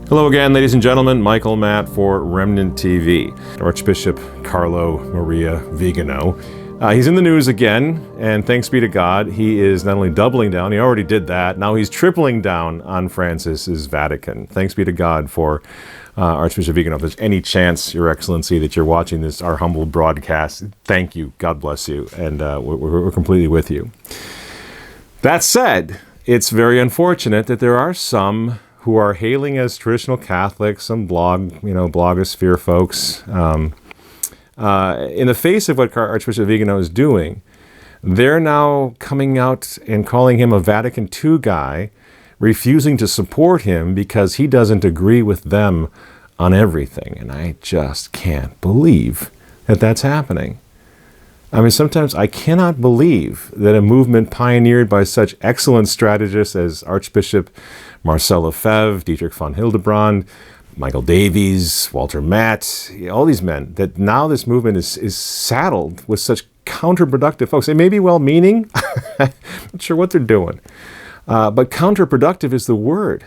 Hello again, ladies and gentlemen. Michael Matt for Remnant TV. Archbishop Carlo Maria Viganò. He's in the news again, and thanks be to God, he is not only doubling down, he already did that, now he's tripling down on Francis's Vatican. Thanks be to God for Archbishop Viganò. If there's any chance, Your Excellency, that you're watching this, our humble broadcast, thank you, God bless you, and we're completely with you. That said, it's very unfortunate that there are some who are hailing as traditional Catholics, some blogosphere folks. In the face of what Archbishop Viganò is doing, they're now coming out and calling him a Vatican II guy, refusing to support him because he doesn't agree with them on everything. And I just can't believe that that's happening. I mean, sometimes I cannot believe that a movement pioneered by such excellent strategists as Archbishop Marcel Lefebvre, Dietrich von Hildebrand, Michael Davies, Walter Matt, all these men, that now this movement is saddled with such counterproductive folks. They may be well-meaning, I'm not sure what they're doing, but counterproductive is the word.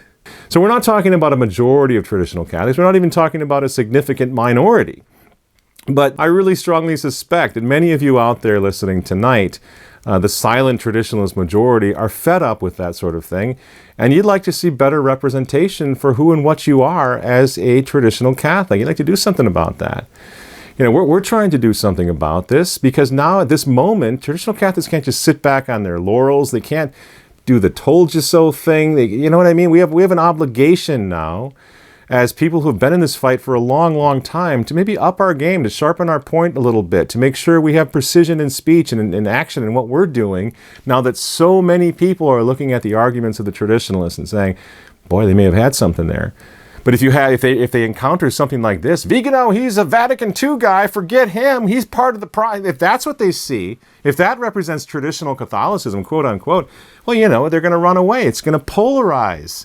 So we're not talking about a majority of traditional Catholics, we're not even talking about a significant minority. But I really strongly suspect that many of you out there listening tonight, the silent traditionalist majority, are fed up with that sort of thing, and you'd like to see better representation for who and what you are as a traditional Catholic. You'd like to do something about that. You know, we're trying to do something about this, because now at this moment, traditional Catholics can't just sit back on their laurels. They can't do the told you so thing. You know what I mean? We have an obligation now, as people who've been in this fight for a long, long time, to maybe up our game, to sharpen our point a little bit, to make sure we have precision in speech and in action in what we're doing, now that so many people are looking at the arguments of the traditionalists and saying, boy, they may have had something there. But if they encounter something like this, Viganò, he's a Vatican II guy, forget him, he's part of the pride. If that's what they see, if that represents traditional Catholicism, quote unquote, well, you know, they're going to run away. It's going to polarize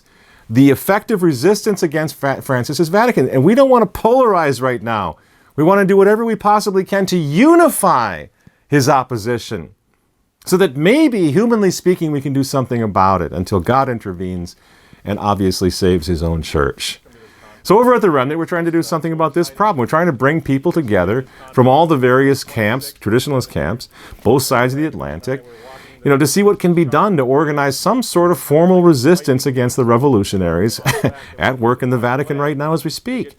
the effective resistance against Francis's Vatican. And we don't want to polarize right now. We want to do whatever we possibly can to unify his opposition, so that maybe, humanly speaking, we can do something about it until God intervenes and obviously saves his own church. So over at the Remnant, we're trying to do something about this problem. We're trying to bring people together from all the various camps, traditionalist camps, both sides of the Atlantic, you know, to see what can be done to organize some sort of formal resistance against the revolutionaries at work in the Vatican right now as we speak.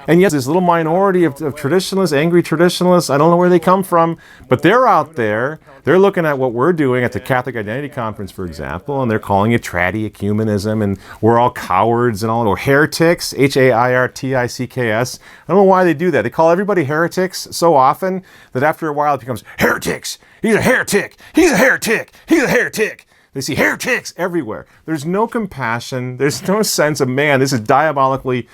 And yes, this little minority of traditionalists, angry traditionalists, I don't know where they come from, but they're out there. They're looking at what we're doing at the Catholic Identity Conference, for example, and they're calling it traddy ecumenism, and we're all cowards and all, or heretics, H-A-I-R-T-I-C-K-S. I don't know why they do that. They call everybody heretics so often that after a while it becomes heretics. He's a heretic. He's a heretic. He's a heretic. They see heretics everywhere. There's no compassion. There's no sense of, man, this is diabolically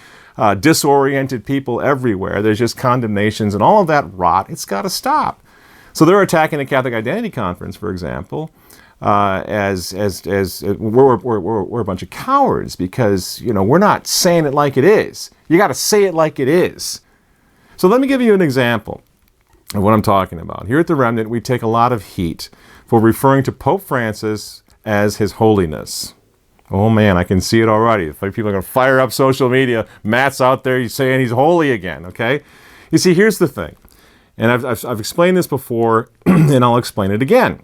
disoriented people everywhere. There's just condemnations and all of that rot. It's got to stop. So they're attacking the Catholic Identity Conference, for example, as we're a bunch of cowards because, you know, we're not saying it like it is. You got to say it like it is. So let me give you an example of what I'm talking about. Here at the Remnant, we take a lot of heat for referring to Pope Francis as His Holiness. Oh man, I can see it already. People are going to fire up social media. Matt's out there saying he's holy again, okay? You see, here's the thing. And I've explained this before, and I'll explain it again.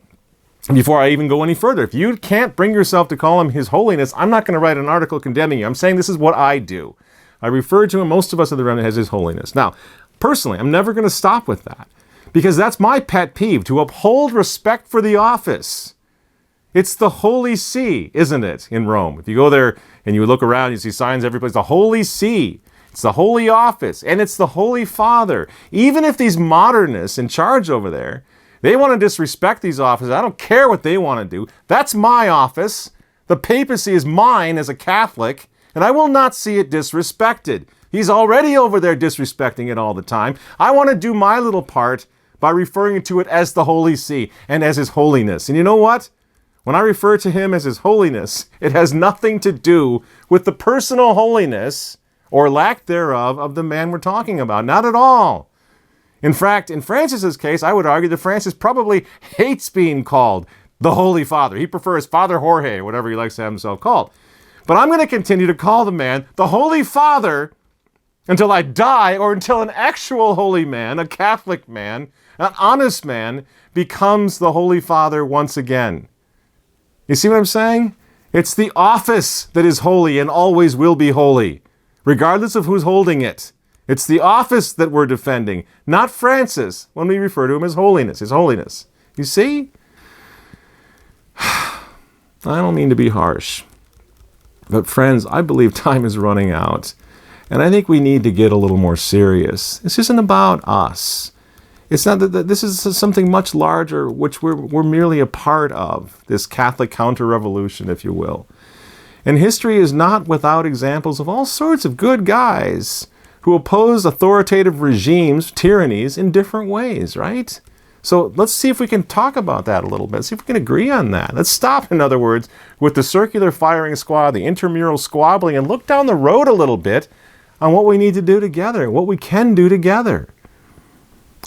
Before I even go any further, if you can't bring yourself to call him His Holiness, I'm not going to write an article condemning you. I'm saying this is what I do. I refer to him, most of us in the Remnant, as His Holiness. Now, personally, I'm never going to stop with that, because that's my pet peeve, to uphold respect for the office. It's the Holy See, isn't it, in Rome? If you go there and you look around, you see signs every place, the Holy See. It's the Holy Office, and it's the Holy Father. Even if these modernists in charge over there, they want to disrespect these offices, I don't care what they want to do. That's my office. The papacy is mine as a Catholic, and I will not see it disrespected. He's already over there disrespecting it all the time. I want to do my little part by referring to it as the Holy See and as His Holiness. And you know what? When I refer to him as His Holiness, it has nothing to do with the personal holiness or lack thereof of the man we're talking about. Not at all. In fact, in Francis's case, I would argue that Francis probably hates being called the Holy Father. He prefers Father Jorge, or whatever he likes to have himself called. But I'm going to continue to call the man the Holy Father until I die, or until an actual holy man, a Catholic man, an honest man, becomes the Holy Father once again. You see what I'm saying? It's the office that is holy and always will be holy, regardless of who's holding it. It's the office that we're defending, not Francis, when we refer to him as holiness, his holiness. You see? I don't mean to be harsh, but friends, I believe time is running out. And I think we need to get a little more serious. This isn't about us. It's not that this is something much larger, which we're merely a part of, this Catholic counter-revolution, if you will. And history is not without examples of all sorts of good guys who oppose authoritative regimes, tyrannies, in different ways, right? So let's see if we can talk about that a little bit. See if we can agree on that. Let's stop, in other words, with the circular firing squad, the intramural squabbling, and look down the road a little bit on what we need to do together, what we can do together.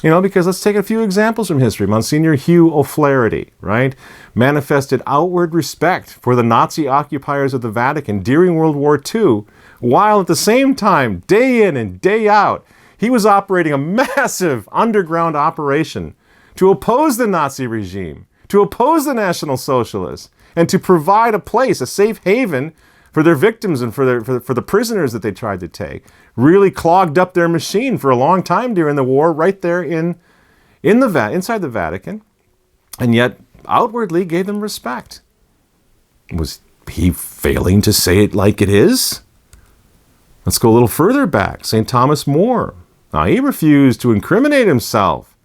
You know, because let's take a few examples from history. Monsignor Hugh O'Flaherty, right, manifested outward respect for the Nazi occupiers of the Vatican during World War II, while at the same time, day in and day out, he was operating a massive underground operation to oppose the Nazi regime, to oppose the National Socialists, and to provide a place, a safe haven for their victims and for the prisoners that they tried to take. Really clogged up their machine for a long time during the war, right there inside the Vatican, and yet outwardly gave them respect. Was he failing to say it like it is? Let's go a little further back. St. Thomas More. Now, he refused to incriminate himself.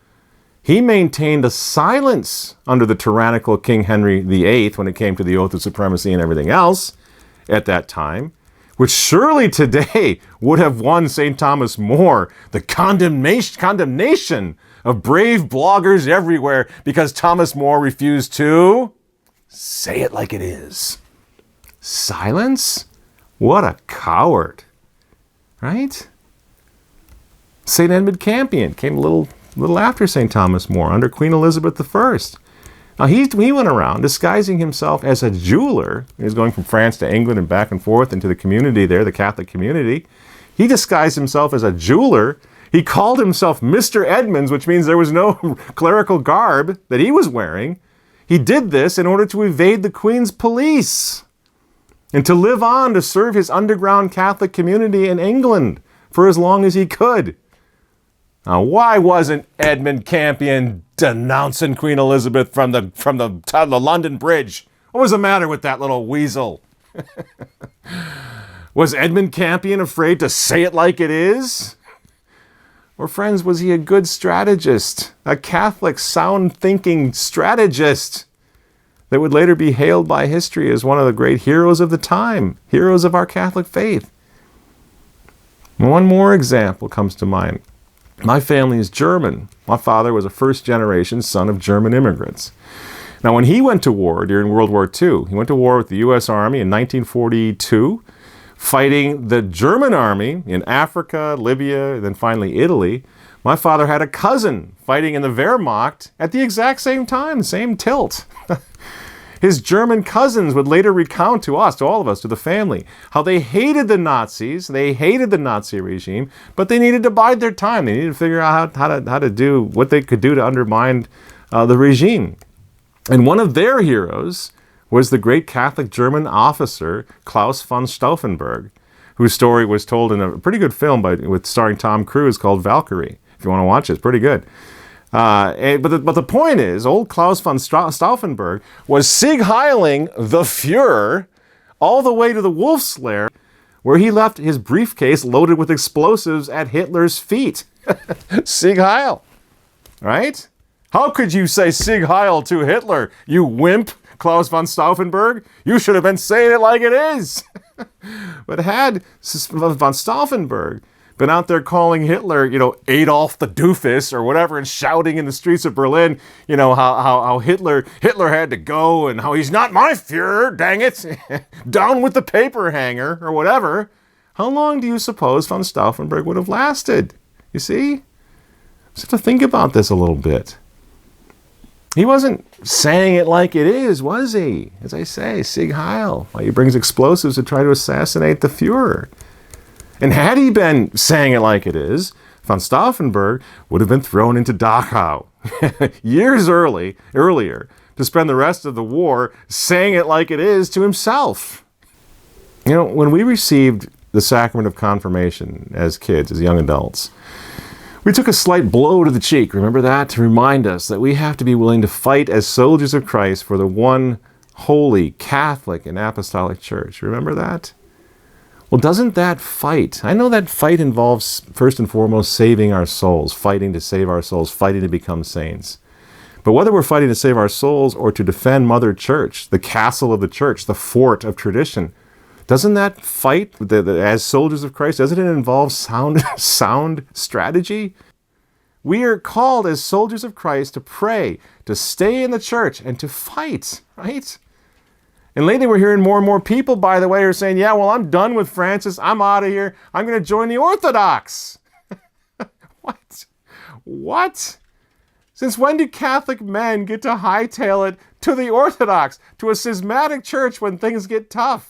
He maintained a silence under the tyrannical King Henry VIII when it came to the oath of supremacy and everything else at that time, which surely today would have won St. Thomas More the condemnation of brave bloggers everywhere because Thomas More refused to say it like it is. Silence? What a coward. Right? St. Edmund Campion came a little after St. Thomas More under Queen Elizabeth I. Now, he went around disguising himself as a jeweler. He was going from France to England and back and forth into the community there, the Catholic community. He disguised himself as a jeweler. He called himself Mr. Edmunds, which means there was no clerical garb that he was wearing. He did this in order to evade the Queen's police and to live on to serve his underground Catholic community in England for as long as he could. Now, why wasn't Edmund Campion denouncing Queen Elizabeth from the London Bridge? What was the matter with that little weasel? Was Edmund Campion afraid to say it like it is? Or, friends, was he a good strategist, a Catholic, sound-thinking strategist that would later be hailed by history as one of the great heroes of the time, heroes of our Catholic faith? One more example comes to mind. My family is German. My father was a first-generation son of German immigrants. Now, when he went to war during World War II, he went to war with the U.S. Army in 1942, fighting the German army in Africa, Libya, and then finally Italy. My father had a cousin fighting in the Wehrmacht at the exact same time, same tilt. His German cousins would later recount to us, to all of us, to the family, how they hated the Nazis, they hated the Nazi regime, but they needed to bide their time. They needed to figure out how to do what they could do to undermine the regime. And one of their heroes was the great Catholic German officer, Klaus von Stauffenberg, whose story was told in a pretty good film starring Tom Cruise called Valkyrie. If you want to watch it, it's pretty good. But the point is, old Klaus von Stauffenberg was Sieg Heiling the Fuhrer all the way to the Wolf's Lair, where he left his briefcase loaded with explosives at Hitler's feet. Sieg Heil, right? How could you say Sieg Heil to Hitler, you wimp, Klaus von Stauffenberg? You should have been saying it like it is. But had von Stauffenberg been out there calling Hitler, Adolf the doofus or whatever, and shouting in the streets of Berlin, how Hitler had to go and how he's not my Führer, dang it, down with the paper hanger or whatever, how long do you suppose von Stauffenberg would have lasted? You see? Just have to think about this a little bit. He wasn't saying it like it is, was he? As I say, Sieg Heil. He brings explosives to try to assassinate the Fuhrer. And had he been saying it like it is, von Stauffenberg would have been thrown into Dachau years earlier to spend the rest of the war saying it like it is to himself. You know, when we received the sacrament of confirmation as kids, as young adults, we took a slight blow to the cheek, remember that? To remind us that we have to be willing to fight as soldiers of Christ for the one holy, Catholic, and Apostolic Church. Remember that? Well, doesn't that fight, I know that fight involves first and foremost saving our souls, fighting to save our souls, fighting to become saints. But whether we're fighting to save our souls or to defend Mother Church, the castle of the church, the fort of tradition, doesn't that fight, as soldiers of Christ, doesn't it involve sound strategy? We are called as soldiers of Christ to pray, to stay in the church, and to fight, right? And lately we're hearing more and more people, by the way, who are saying, yeah, well, I'm done with Francis. I'm out of here. I'm going to join the Orthodox. What? Since when do Catholic men get to hightail it to the Orthodox, to a schismatic church when things get tough?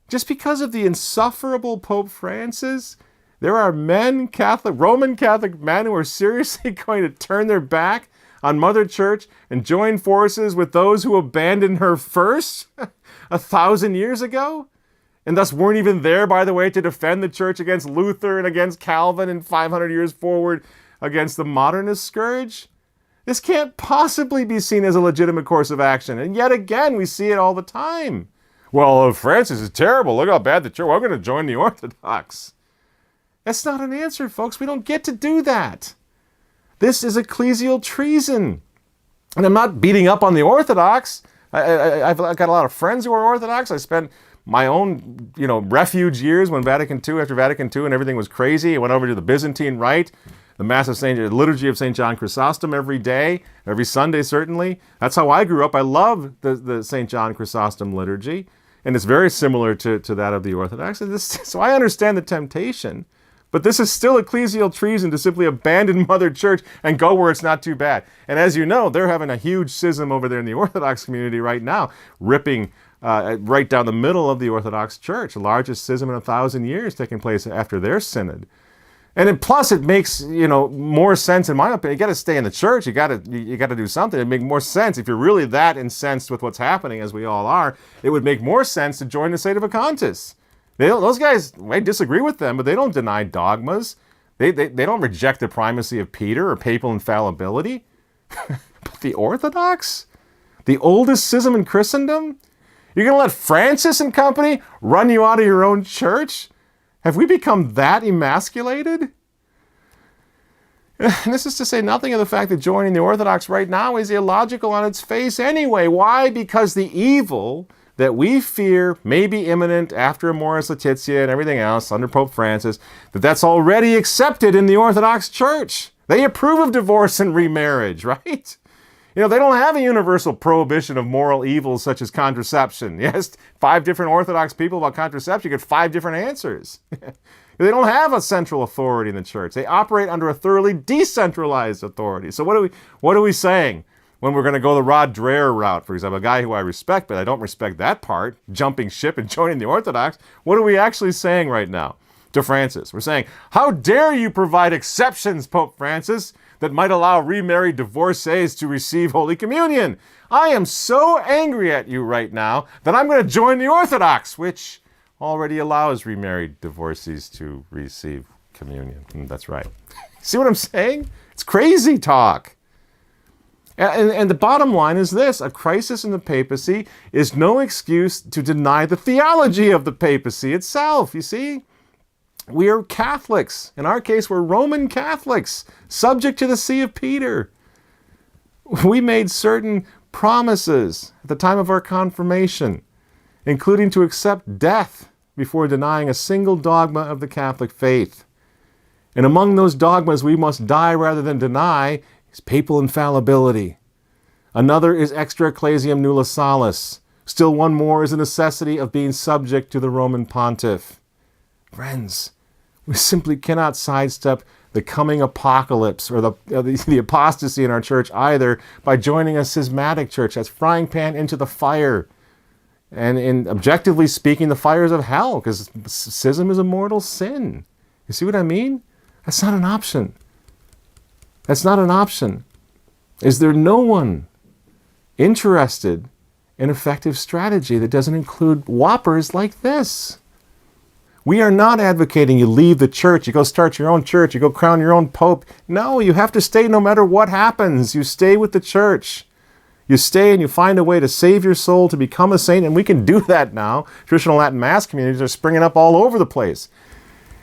Just because of the insufferable Pope Francis, there are men, Roman Catholic men, who are seriously going to turn their back on Mother Church and join forces with those who abandoned her first 1,000 years ago, and thus weren't even there, by the way, to defend the Church against Luther and against Calvin and 500 years forward against the modernist scourge. This can't possibly be seen as a legitimate course of action, and yet again we see it all the time. Well, Francis is terrible. Look how bad the church. We're going to join the Orthodox. That's not an answer, folks. We don't get to do that. This is ecclesial treason. And I'm not beating up on the Orthodox. I've got a lot of friends who are Orthodox. I spent my own, refuge years when after Vatican II, and everything was crazy. I went over to the Byzantine Rite, the liturgy of St. John Chrysostom every day, every Sunday certainly. That's how I grew up. I love the St. John Chrysostom liturgy. And it's very similar to that of the Orthodox. So I understand the temptation, but this is still ecclesial treason to simply abandon Mother Church and go where it's not too bad. And as you know, they're having a huge schism over there in the Orthodox community right now, ripping right down the middle of the Orthodox Church, the largest schism in 1,000 years taking place after their synod. And plus, it makes more sense, in my opinion. You got to stay in the church. You got to do something. It would make more sense if you're really that incensed with what's happening, as we all are. It would make more sense to join the Sedevecantists. Those guys may disagree with them, but they don't deny dogmas. They don't reject the primacy of Peter or papal infallibility. But the Orthodox, the oldest schism in Christendom, you're going to let Francis and company run you out of your own church? Have we become that emasculated? And this is to say nothing of the fact that joining the Orthodox right now is illogical on its face anyway. Why? Because the evil that we fear may be imminent after Amoris Laetitia and everything else under Pope Francis, that's already accepted in the Orthodox Church. They approve of divorce and remarriage, right? They don't have a universal prohibition of moral evils such as contraception. Yes, 5 different Orthodox people about contraception, you get 5 different answers. They don't have a central authority in the church. They operate under a thoroughly decentralized authority. So what are we saying when we're going to go the Rod Dreher route, for example, a guy who I respect, but I don't respect that part, jumping ship and joining the Orthodox? What are we actually saying right now to Francis? We're saying, how dare you provide exceptions, Pope Francis, that might allow remarried divorcees to receive Holy Communion. I am so angry at you right now that I'm going to join the Orthodox, which already allows remarried divorcees to receive communion. That's right. See what I'm saying? It's crazy talk. And the bottom line is this: a crisis in the papacy is no excuse to deny the theology of the papacy itself, you see? We are Catholics. In our case, we're Roman Catholics, subject to the See of Peter. We made certain promises at the time of our confirmation, including to accept death before denying a single dogma of the Catholic faith. And among those dogmas we must die rather than deny is papal infallibility. Another is extra ecclesiam nulla salus. Still one more is the necessity of being subject to the Roman pontiff. Friends, we simply cannot sidestep the coming apocalypse or the apostasy in our church either by joining a schismatic church. That's frying pan into the fire. And in objectively speaking, the fires of hell, because schism is a mortal sin. You see what I mean? That's not an option. That's not an option. Is there no one interested in effective strategy that doesn't include whoppers like this? We are not advocating you leave the church, you go start your own church, you go crown your own pope. No, you have to stay no matter what happens. You stay with the church. You stay and you find a way to save your soul, to become a saint, and we can do that now. Traditional Latin Mass communities are springing up all over the place.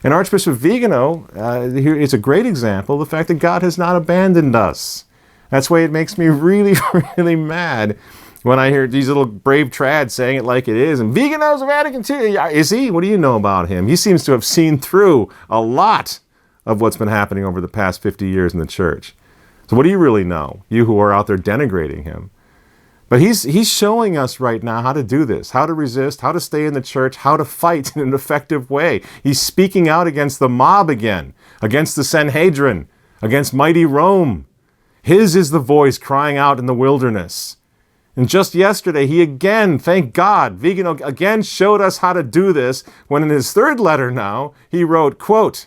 And Archbishop Viganò, here is a great example of the fact that God has not abandoned us. That's why it makes me really, really mad when I hear these little brave trads saying it like it is. And Viganò's a Vatican II. Is he? What do you know about him? He seems to have seen through a lot of what's been happening over the past 50 years in the church. So what do you really know, you who are out there denigrating him? But he's showing us right now how to do this, how to resist, how to stay in the church, how to fight in an effective way. He's speaking out against the mob again, against the Sanhedrin, against mighty Rome. His is the voice crying out in the wilderness. And just yesterday, he again, thank God, Viganò again showed us how to do this when in his third letter now, he wrote, quote,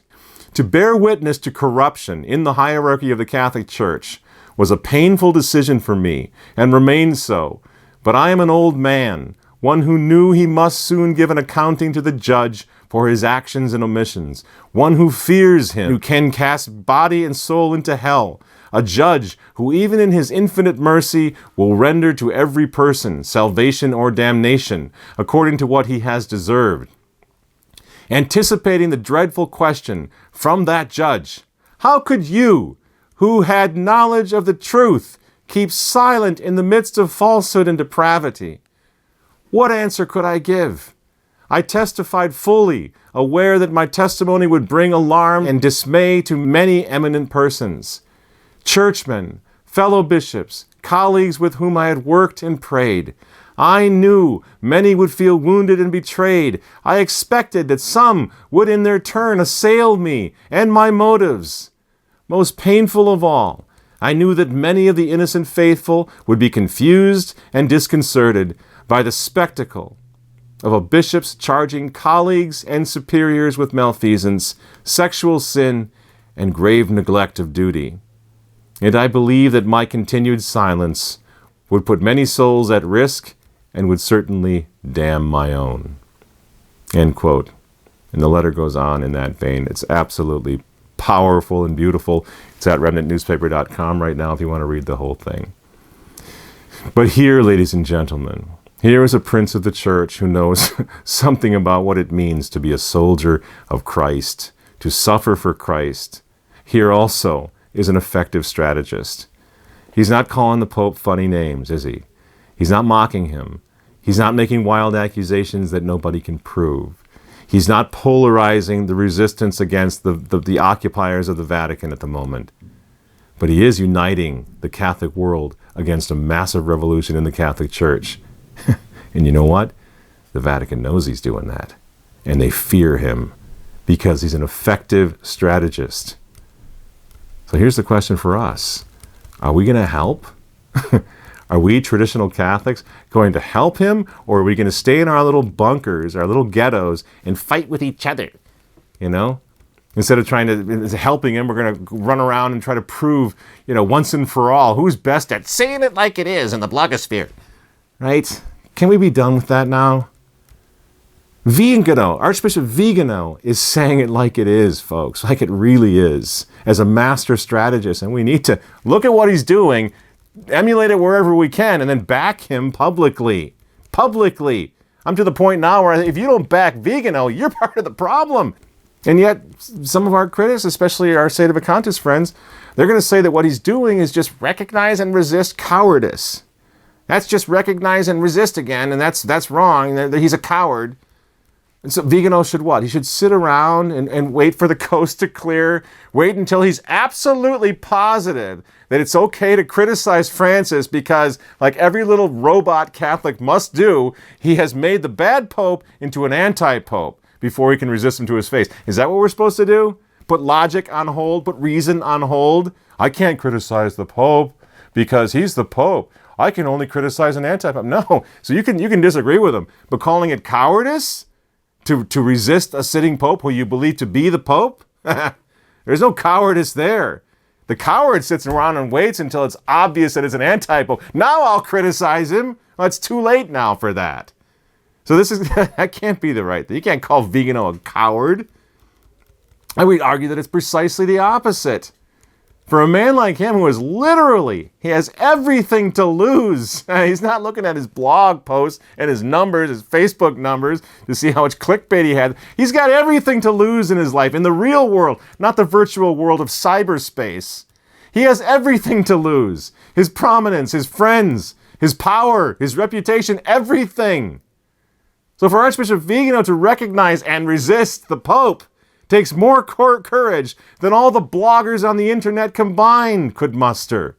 "To bear witness to corruption in the hierarchy of the Catholic Church was a painful decision for me, and remains so. But I am an old man, one who knew he must soon give an accounting to the judge for his actions and omissions, one who fears him, who can cast body and soul into hell, a judge who even in his infinite mercy will render to every person salvation or damnation, according to what he has deserved. Anticipating the dreadful question from that judge, how could you, who had knowledge of the truth, keep silent in the midst of falsehood and depravity? What answer could I give? I testified fully, aware that my testimony would bring alarm and dismay to many eminent persons, churchmen, fellow bishops, colleagues with whom I had worked and prayed. I knew many would feel wounded and betrayed. I expected that some would in their turn assail me and my motives. Most painful of all, I knew that many of the innocent faithful would be confused and disconcerted by the spectacle of a bishop's charging colleagues and superiors with malfeasance, sexual sin, and grave neglect of duty. And I believe that my continued silence would put many souls at risk and would certainly damn my own." End quote. And the letter goes on in that vein. It's absolutely powerful and beautiful. It's at remnantnewspaper.com right now if you want to read the whole thing. But here, ladies and gentlemen, here is a prince of the church who knows something about what it means to be a soldier of Christ, to suffer for Christ. Here also is an effective strategist. He's not calling the Pope funny names, is he? He's not mocking him. He's not making wild accusations that nobody can prove. He's not polarizing the resistance against the occupiers of the Vatican at the moment. But he is uniting the Catholic world against a massive revolution in the Catholic Church. And you know what? The Vatican knows he's doing that. And they fear him because he's an effective strategist. So here's the question for us. Are we going to help? Are we traditional Catholics going to help him, or are we going to stay in our little bunkers, our little ghettos, and fight with each other? You know? Instead of helping him, we're going to run around and try to prove, once and for all, who's best at saying it like it is in the blogosphere. Right? Can we be done with that now? Viganò, Archbishop Viganò is saying it like it is, folks, like it really is, as a master strategist. And we need to look at what he's doing, emulate it wherever we can, and then back him publicly. Publicly. I'm to the point now where if you don't back Viganò, you're part of the problem. And yet, some of our critics, especially our Sedevecantism friends, they're going to say that what he's doing is just recognize and resist cowardice. That's just recognize and resist again, and that's wrong. He's a coward. And so Viganò should what? He should sit around and wait for the coast to clear, wait until he's absolutely positive that it's okay to criticize Francis because, like every little robot Catholic must do, he has made the bad pope into an anti-pope before he can resist him to his face. Is that what we're supposed to do? Put logic on hold, put reason on hold. I can't criticize the Pope because he's the Pope. I can only criticize an anti-Pope. No, so you can disagree with him, but calling it cowardice to resist a sitting Pope who you believe to be the Pope? There's no cowardice there. The coward sits around and waits until it's obvious that it's an anti-Pope. Now I'll criticize him. Well, it's too late now for that. So that can't be the right thing. You can't call Viganò a coward. I would argue that it's precisely the opposite. For a man like him who is he has everything to lose. He's not looking at his blog posts and his numbers, his Facebook numbers, to see how much clickbait he had. He's got everything to lose in his life, in the real world, not the virtual world of cyberspace. He has everything to lose. His prominence, his friends, his power, his reputation, everything. So for Archbishop Viganò to recognize and resist the Pope takes more courage than all the bloggers on the internet combined could muster.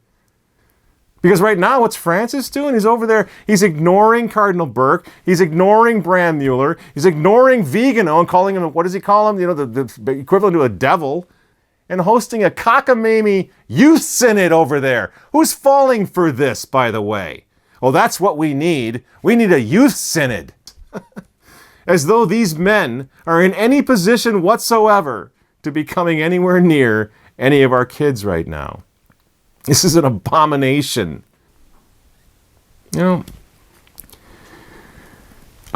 Because right now, what's Francis doing? He's over there, he's ignoring Cardinal Burke, he's ignoring Brandmuller, he's ignoring Viganò and calling him, what does he call him? The equivalent to a devil, and hosting a cockamamie youth synod over there. Who's falling for this, by the way? Well, that's what we need. We need a youth synod. As though these men are in any position whatsoever to be coming anywhere near any of our kids right now. This is an abomination. I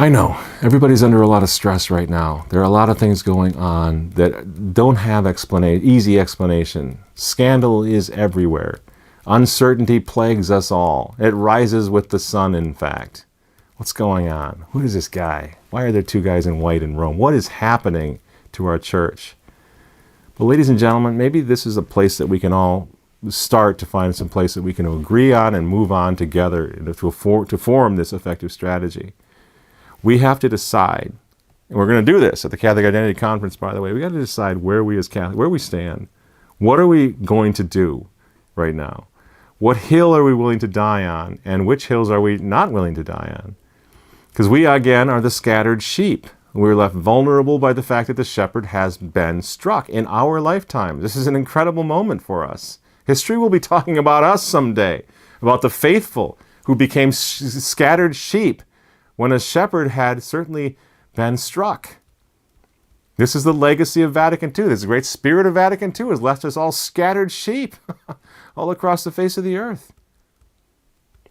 know everybody's under a lot of stress right now. There are a lot of things going on that don't have easy explanation. Scandal is everywhere. Uncertainty plagues us all. It rises with the sun, in fact. What's going on? Who is this guy? Why are there two guys in white in Rome? What is happening to our church? But ladies and gentlemen, maybe this is a place that we can all start to find some place that we can agree on and move on together to form this effective strategy. We have to decide, and we're going to do this at the Catholic Identity Conference, by the way. We got to decide where we as Catholic, where we stand. What are we going to do right now? What hill are we willing to die on, and which hills are we not willing to die on? Because we, again, are the scattered sheep. We're left vulnerable by the fact that the shepherd has been struck in our lifetime. This is an incredible moment for us. History will be talking about us someday, about the faithful who became scattered sheep when a shepherd had certainly been struck. This is the legacy of Vatican II. This great spirit of Vatican II has left us all scattered sheep all across the face of the earth.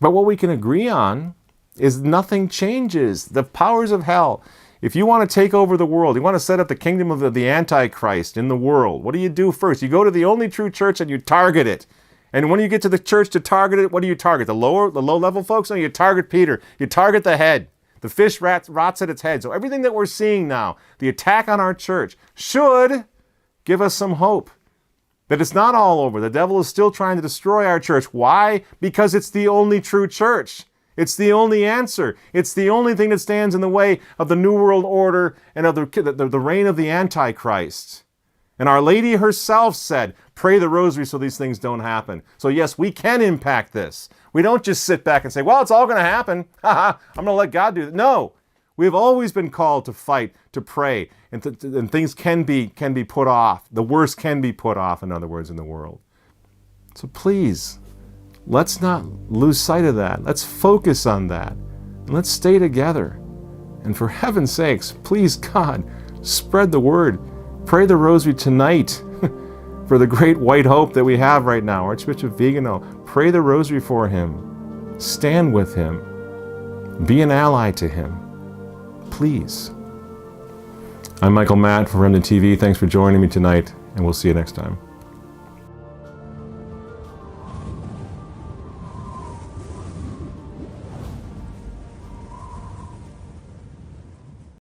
But what we can agree on is nothing changes. The powers of hell. If you want to take over the world, you want to set up the kingdom of the Antichrist in the world, what do you do first? You go to the only true church and you target it. And when you get to the church to target it, what do you target? The low-level folks? No, you target Peter. You target the head. The fish rots at its head. So everything that we're seeing now, the attack on our church, should give us some hope that it's not all over. The devil is still trying to destroy our church. Why? Because it's the only true church. It's the only answer. It's the only thing that stands in the way of the New World Order and of the reign of the Antichrist. And Our Lady herself said, pray the rosary so these things don't happen. So yes, we can impact this. We don't just sit back and say, well, it's all going to happen. I'm going to let God do it. No, we've always been called to fight, to pray, and things can be put off. The worst can be put off, in other words, in the world. So please, let's not lose sight of that. Let's focus on that. And let's stay together. And for heaven's sakes, please, God, spread the word. Pray the rosary tonight for the great white hope that we have right now. Archbishop Viganò, pray the rosary for him. Stand with him. Be an ally to him. Please. I'm Michael Matt from Remnant TV. Thanks for joining me tonight, and we'll see you next time.